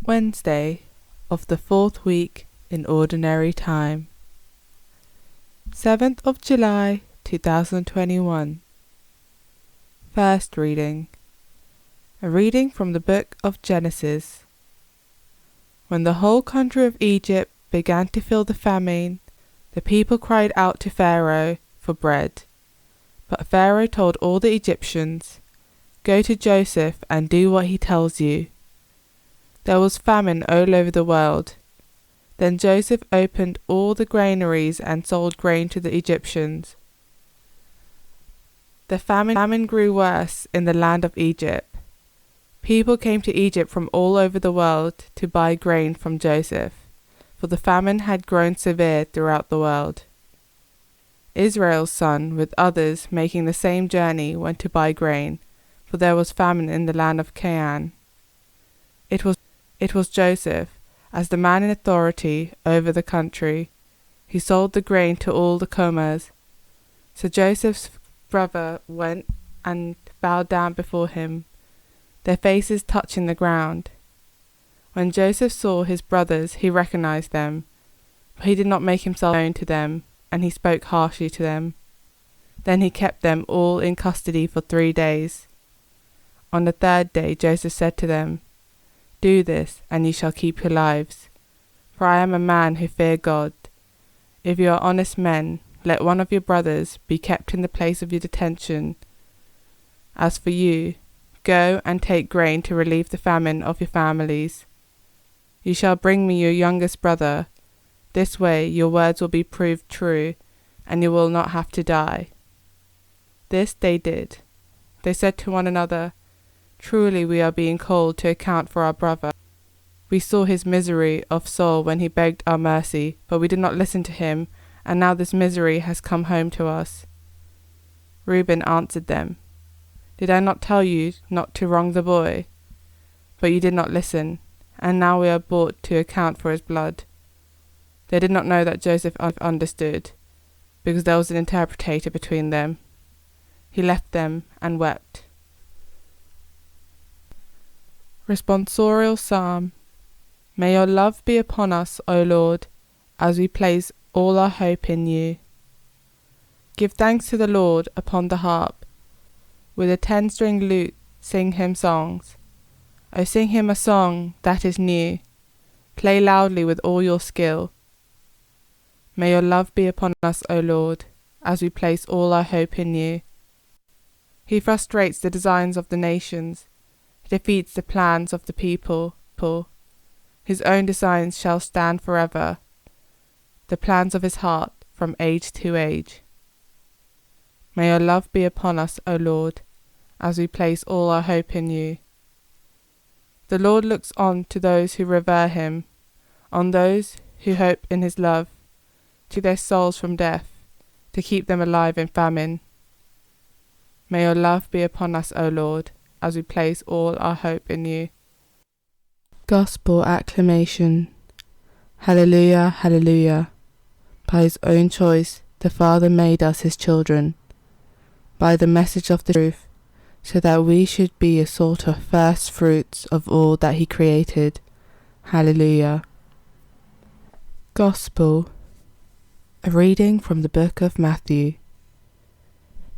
Wednesday of the 4th week in Ordinary Time, 7th of July 2021. First reading. A reading from the book of Genesis. When the whole country of Egypt began to feel the famine, the people cried out to Pharaoh for bread. But Pharaoh told all the Egyptians, "Go to Joseph and do what he tells you." There was famine all over the world. Then Joseph opened all the granaries and sold grain to the Egyptians. The famine grew worse in the land of Egypt. People came to Egypt from all over the world to buy grain from Joseph, for the famine had grown severe throughout the world. Israel's son, with others making the same journey, went to buy grain, for there was famine in the land of Canaan. It was Joseph, as the man in authority over the country. He sold the grain to all the comers. So Joseph's brother went and bowed down before him, their faces touching the ground. When Joseph saw his brothers, he recognized them, but he did not make himself known to them, and he spoke harshly to them. Then he kept them all in custody for 3 days. On the 3rd day Joseph said to them, "Do this, and you shall keep your lives, for I am a man who fear God. If you are honest men, let one of your brothers be kept in the place of your detention. As for you, go and take grain to relieve the famine of your families. You shall bring me your youngest brother. This way your words will be proved true, and you will not have to die." This they did. They said to one another, "Truly we are being called to account for our brother. We saw his misery of soul when he begged our mercy, but we did not listen to him, and now this misery has come home to us." Reuben answered them, "Did I not tell you not to wrong the boy? But you did not listen, and now we are brought to account for his blood." They did not know that Joseph understood, because there was an interpreter between them. He left them and wept. Responsorial Psalm. May your love be upon us, O Lord, as we place all our hope in you. Give thanks to the Lord upon the harp. With a 10-string lute sing him songs. O sing him a song that is new. Play loudly with all your skill. May your love be upon us, O Lord, as we place all our hope in you. He frustrates the designs of the nations. He defeats the plans of the people. His own designs shall stand forever, the plans of his heart from age to age. May your love be upon us, O Lord, as we place all our hope in you. The Lord looks on to those who revere him, on those who hope in his love, to their souls from death, to keep them alive in famine. May your love be upon us, O Lord, as we place all our hope in you. Gospel Acclamation. Hallelujah, hallelujah. By his own choice, the Father made us his children, by the message of the truth, so that we should be a sort of first fruits of all that he created. Hallelujah. Gospel. A reading from the book of Matthew.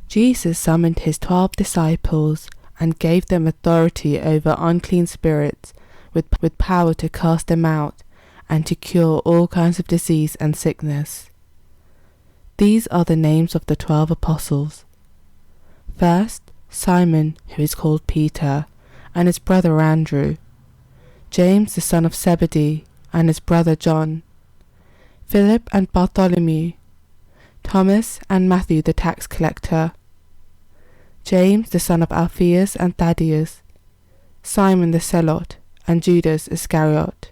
Jesus summoned his 12 disciples and gave them authority over unclean spirits, with power to cast them out and to cure all kinds of disease and sickness. These are the names of the 12 apostles. First, Simon, who is called Peter, and his brother Andrew. James the son of Zebedee, and his brother John. Philip and Bartholomew. Thomas and Matthew the tax collector. James the son of Alphaeus and Thaddeus. Simon the Zealot, and Judas Iscariot,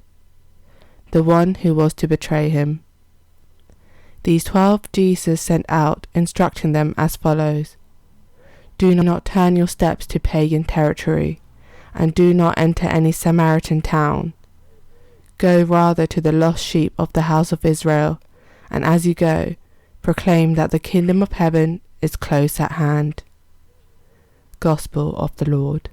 the one who was to betray him. These 12 Jesus sent out, instructing them as follows: Do not turn your steps to pagan territory, and do not enter any Samaritan town. Go rather to the lost sheep of the house of Israel, and as you go, proclaim that the kingdom of heaven is close at hand. Gospel of the Lord.